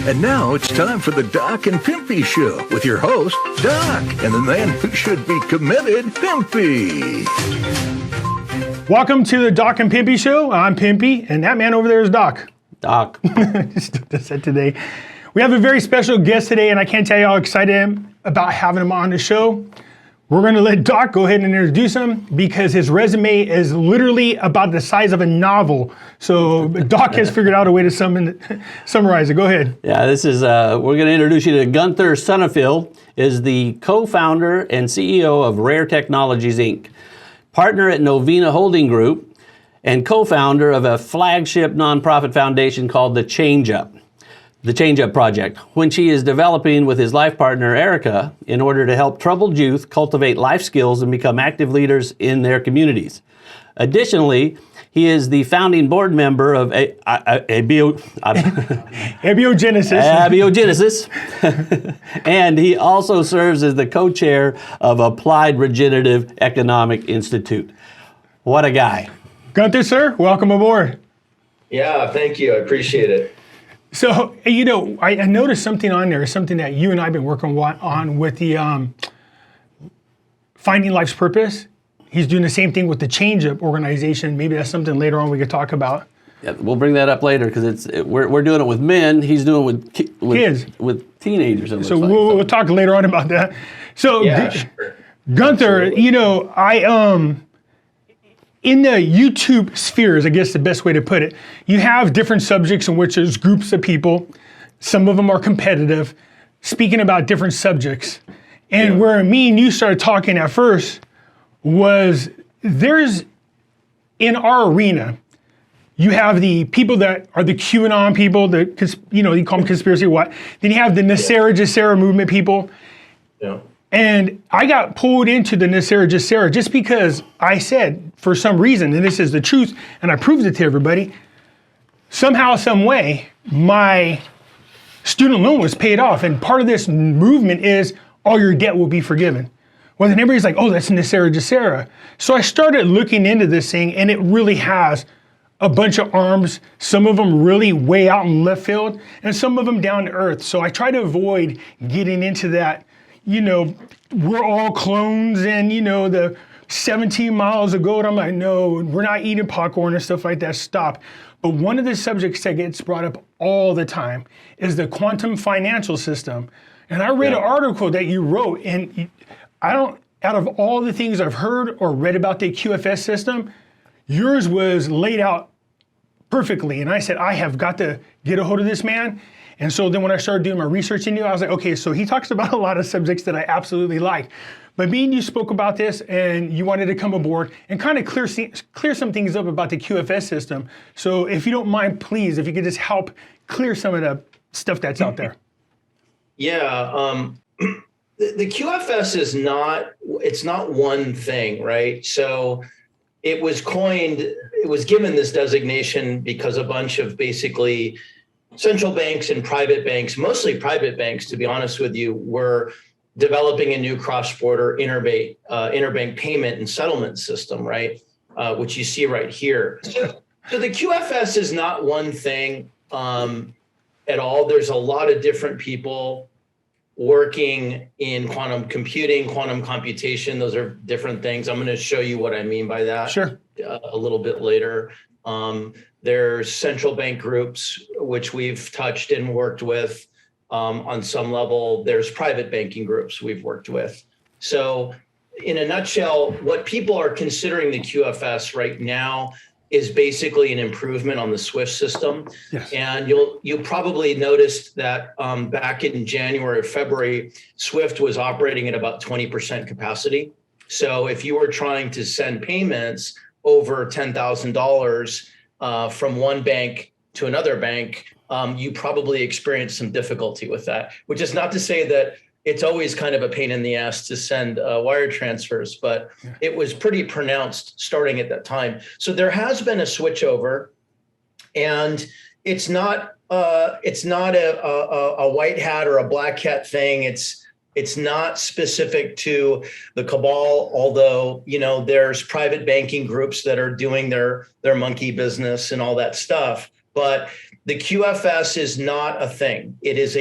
And now it's time for the Doc and Pimpy Show with your host, Doc, and the man who should be committed, Pimpy. Welcome to the Doc and Pimpy Show. I'm Pimpy, and that man over there is Doc. Doc. Today. We have a very special guest today, and I can't tell you how excited I am about having him on the show. We're going to let Doc go ahead and introduce him because his resume is literally about the size of a novel. So Doc has figured out a way to summarize it. Go ahead. Yeah, this is, we're going to introduce you to Gunther Sonnenfeld, is the co-founder and CEO of Rare Technologies, Inc., partner at Novena Holding Group, and co-founder of a flagship nonprofit foundation called The Change Up Project, which he is developing with his life partner, Erica, in order to help troubled youth cultivate life skills and become active leaders in their communities. Additionally, he is the founding board member of Abiogenesis, and he also serves as the co-chair of Applied Regenerative Economic Institute. What a guy. Gunther, sir, welcome aboard. Yeah, thank you. I appreciate it. So, you know, I noticed something on there, something that you and I have been working on with the Finding Life's Purpose. He's doing the same thing with the Change Up organization. Maybe that's something later on we could talk about. Yeah, we'll bring that up later because we're doing it with men. He's doing it with kids, with teenagers. So we'll talk later on about that. So, yeah, sure. Gunther, Absolutely. you know, in the YouTube spheres, I guess the best way to put it, you have different subjects in which there's groups of people. Some of them are competitive, speaking about different subjects. And where me and you started talking at first was there's, in our arena, you have the people that are the QAnon people, you call them conspiracy what. Then you have the NESARA movement people. Yeah. And I got pulled into the NESARA just because I said, for some reason, and this is the truth, and I proved it to everybody, somehow, some way, my student loan was paid off. And part of this movement is all your debt will be forgiven. Well, then everybody's like, oh, that's NESARA. So I started looking into this thing, and it really has a bunch of arms, some of them really way out in left field, and some of them down to earth. So I try to avoid getting into that, you know, we're all clones and, you know, the 17 miles of gold. I'm like, no, we're not eating popcorn and stuff like that. Stop. But one of the subjects that gets brought up all the time is the quantum financial system. And I read an article that you wrote, and out of all the things I've heard or read about the QFS system, yours was laid out perfectly. And I said, I have got to get a hold of this man. And so then when I started doing my research into it, I was like, okay, so he talks about a lot of subjects that I absolutely like. But me and you spoke about this and you wanted to come aboard and kind of clear some things up about the QFS system. So if you don't mind, please, if you could just help clear some of the stuff that's out there. Yeah, the QFS is not one thing, right? So it was given this designation because a bunch of basically central banks and private banks, mostly private banks, to be honest with you, were developing a new cross-border interbank payment and settlement system, right? Which you see right here. So the QFS is not one thing at all. There's a lot of different people working in quantum computing, quantum computation. Those are different things. I'm going to show you what I mean by that a little bit later. There's central bank groups, which we've touched and worked with on some level. There's private banking groups we've worked with. So in a nutshell, what people are considering the QFS right now is basically an improvement on the SWIFT system. Yes. And you probably noticed that back in January or February, SWIFT was operating at about 20% capacity. So if you were trying to send payments over $10,000 from one bank to another bank, you probably experienced some difficulty with that, which is not to say that it's always kind of a pain in the ass to send wire transfers, but it was pretty pronounced starting at that time. So there has been a switchover, and it's not a white hat or a black hat thing. It's not specific to the cabal, although, you know, there's private banking groups that are doing their monkey business and all that stuff. But the QFS is not a thing. It is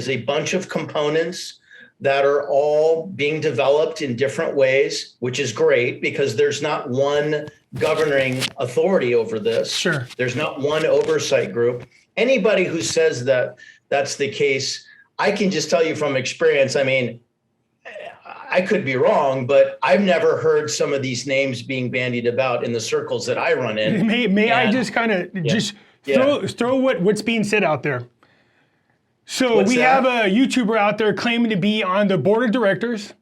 a bunch of components that are all being developed in different ways, which is great because there's not one governing authority over this. Sure. There's not one oversight group. Anybody who says that that's the case, I can just tell you from experience, I mean, I could be wrong, but I've never heard some of these names being bandied about in the circles that I run in. May I just kind of throw what's being said out there? So we have a YouTuber out there claiming to be on the board of directors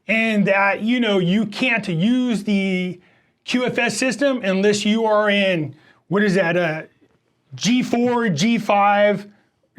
and that, you can't use the QFS system unless you are in, what is that, G4, G5,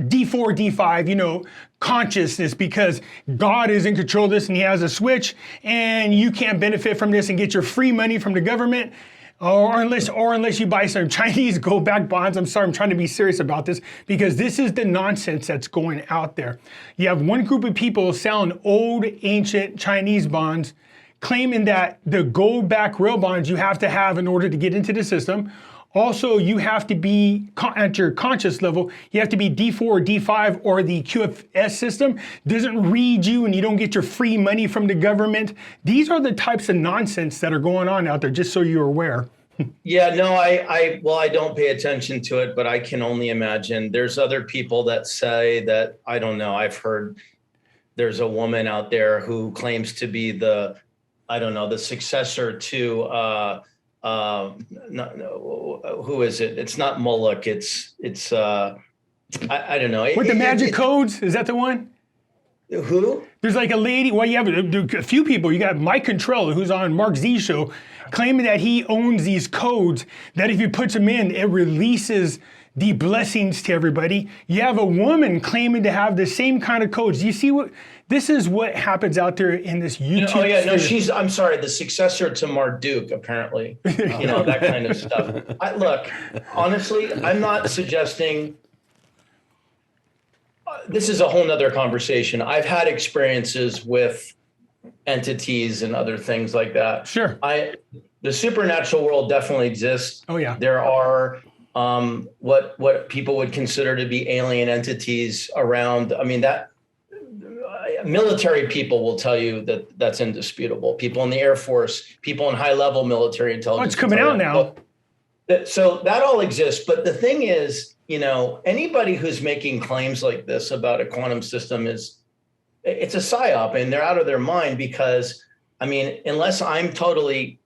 D4, D5, consciousness, because God is in control of this and he has a switch and you can't benefit from this and get your free money from the government. Or unless you buy some Chinese gold-backed bonds. I'm sorry, I'm trying to be serious about this because this is the nonsense that's going out there. You have one group of people selling old, ancient Chinese bonds, claiming that the gold-backed real bonds you have to have in order to get into the system. Also, you have to be, at your conscious level, you have to be D4 or D5 or the QFS system doesn't read you and you don't get your free money from the government. These are the types of nonsense that are going on out there, just so you're aware. Yeah, no, I don't pay attention to it, but I can only imagine. There's other people that say that, I don't know, I've heard there's a woman out there who claims to be the successor to, who is it? It's not Moloch. It's I don't know. With the magic codes, is that the one? Who? There's like a lady. Well, you have a few people. You got Mike Contrella, who's on Mark Z's show, claiming that he owns these codes. That if he puts them in, it releases the blessings to everybody. You have a woman claiming to have the same kind of codes. You see what? This is what happens out there in this YouTube. Oh yeah, no, I'm sorry, the successor to Marduk, apparently. That kind of stuff. Look, honestly, I'm not suggesting. This is a whole nother conversation. I've had experiences with entities and other things like that. Sure. The supernatural world definitely exists. Oh yeah. There are what people would consider to be alien entities around. I mean, that military people will tell you that that's indisputable. People in the Air Force, people in high-level military intelligence. Oh, it's coming out now. So that all exists. But the thing is, anybody who's making claims like this about a quantum system it's a psyop, and they're out of their mind because, I mean, unless I'm totally,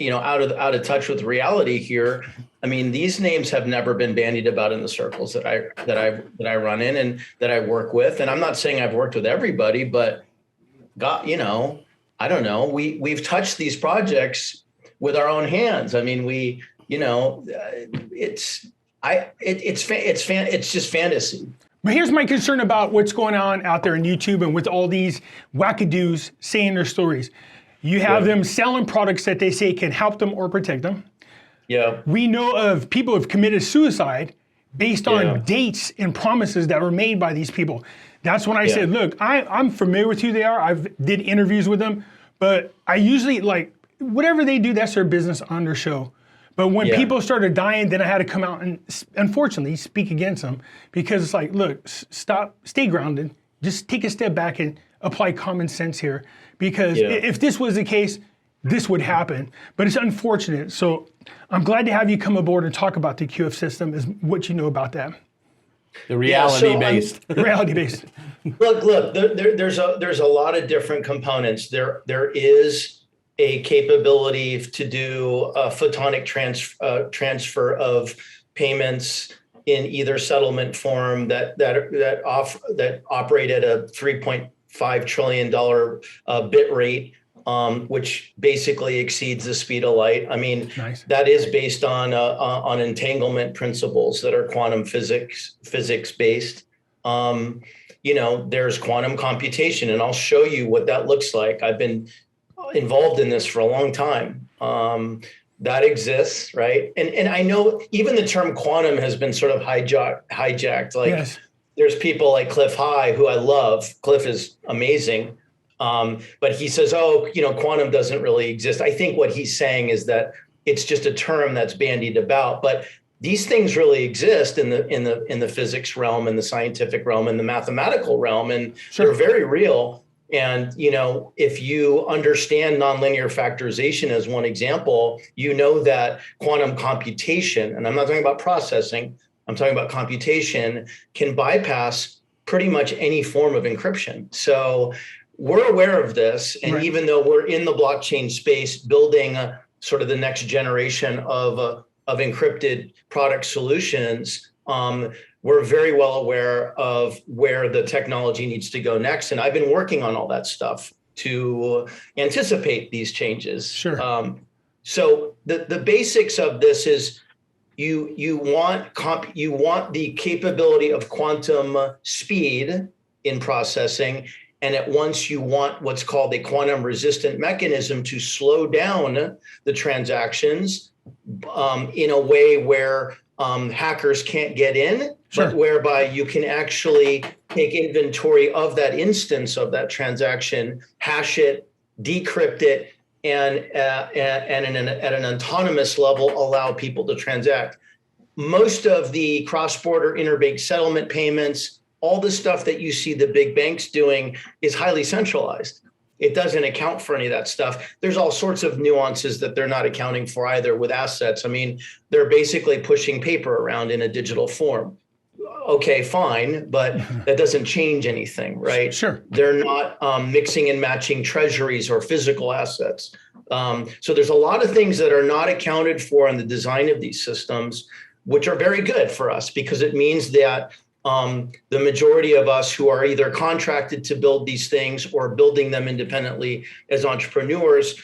out of touch with reality here. I mean, these names have never been bandied about in the circles that I run in and that I work with. And I'm not saying I've worked with everybody, but God, I don't know. We've touched these projects with our own hands. I mean, it's just fantasy. But here's my concern about what's going on out there in YouTube and with all these wackadoos saying their stories. You have them selling products that they say can help them or protect them. Yeah. We know of people who have committed suicide based on dates and promises that were made by these people. That's when I said, look, I'm familiar with who they are. I've did interviews with them, but I usually whatever they do, that's their business on their show. But when people started dying, then I had to come out and unfortunately speak against them because it's like, look, stop, stay grounded. Just take a step back and apply common sense here. Because if this was the case, this would happen. But it's unfortunate. So I'm glad to have you come aboard and talk about the QF system, is what you know about that. The reality-based. Reality-based. Look. There's a lot of different components. There is a capability to do a photonic transfer of payments in either settlement form that operate at a $3.5 trillion bit rate, which basically exceeds the speed of light. I mean, that is based on entanglement principles that are quantum physics based. There's quantum computation, and I'll show you what that looks like. I've been involved in this for a long time. That exists, right? And I know even the term quantum has been sort of hijacked. There's people like Cliff High, who I love. Cliff is amazing. But he says, quantum doesn't really exist. I think what he's saying is that it's just a term that's bandied about. But these things really exist in the physics realm, in the scientific realm, in the mathematical realm, and they're very real. And, you know, if you understand nonlinear factorization as one example, you know that quantum computation, and I'm not talking about processing, I'm talking about computation, can bypass pretty much any form of encryption. So we're aware of this. And even though we're in the blockchain space building sort of the next generation of encrypted product solutions, we're very well aware of where the technology needs to go next. And I've been working on all that stuff to anticipate these changes. Sure. So the basics of this is you want the capability of quantum speed in processing, and at once you want what's called a quantum resistant mechanism to slow down the transactions in a way where hackers can't get in, but whereby you can actually take inventory of that instance of that transaction, hash it, decrypt it, and at an autonomous level, allow people to transact. Most of the cross-border interbank settlement payments, all the stuff that you see the big banks doing is highly centralized. It doesn't account for any of that stuff. There's all sorts of nuances that they're not accounting for either with assets. I mean, they're basically pushing paper around in a digital form. Okay, fine, but that doesn't change anything, right? Sure. They're not mixing and matching treasuries or physical assets. So there's a lot of things that are not accounted for in the design of these systems, which are very good for us because it means that the majority of us who are either contracted to build these things or building them independently as entrepreneurs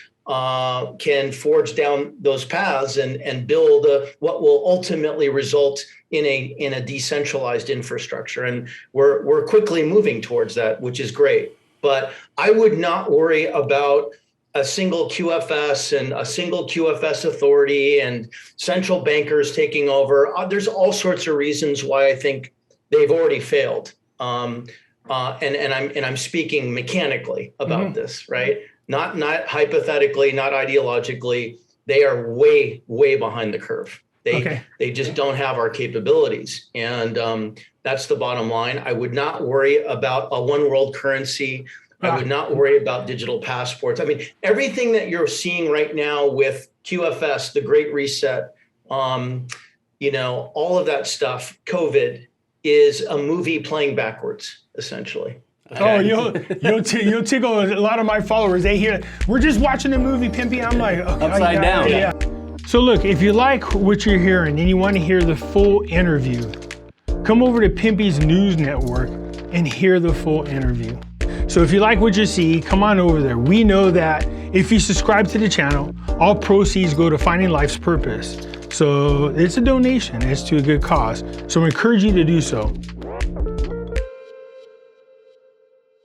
can forge down those paths and build what will ultimately result in a decentralized infrastructure. And we're quickly moving towards that, which is great. But I would not worry about a single QFS and a single QFS authority and central bankers taking over. There's all sorts of reasons why I think they've already failed. And I'm speaking mechanically about this, right? Not hypothetically, not ideologically. They are way, way behind the curve. They just don't have our capabilities. And that's the bottom line. I would not worry about a one world currency. I would not worry about digital passports. I mean, everything that you're seeing right now with QFS, the Great Reset, you know, all of that stuff, COVID, is a movie playing backwards, essentially. Okay. Oh, you'll tickle a lot of my followers. They hear, we're just watching the movie, Pimpy. I'm like, okay, upside down. Yeah. So look, if you like what you're hearing and you want to hear the full interview, come over to Pimpy's News Network and hear the full interview. So if you like what you see, come on over there. We know that if you subscribe to the channel, all proceeds go to finding life's purpose. So it's a donation, it's to a good cause. So I encourage you to do so.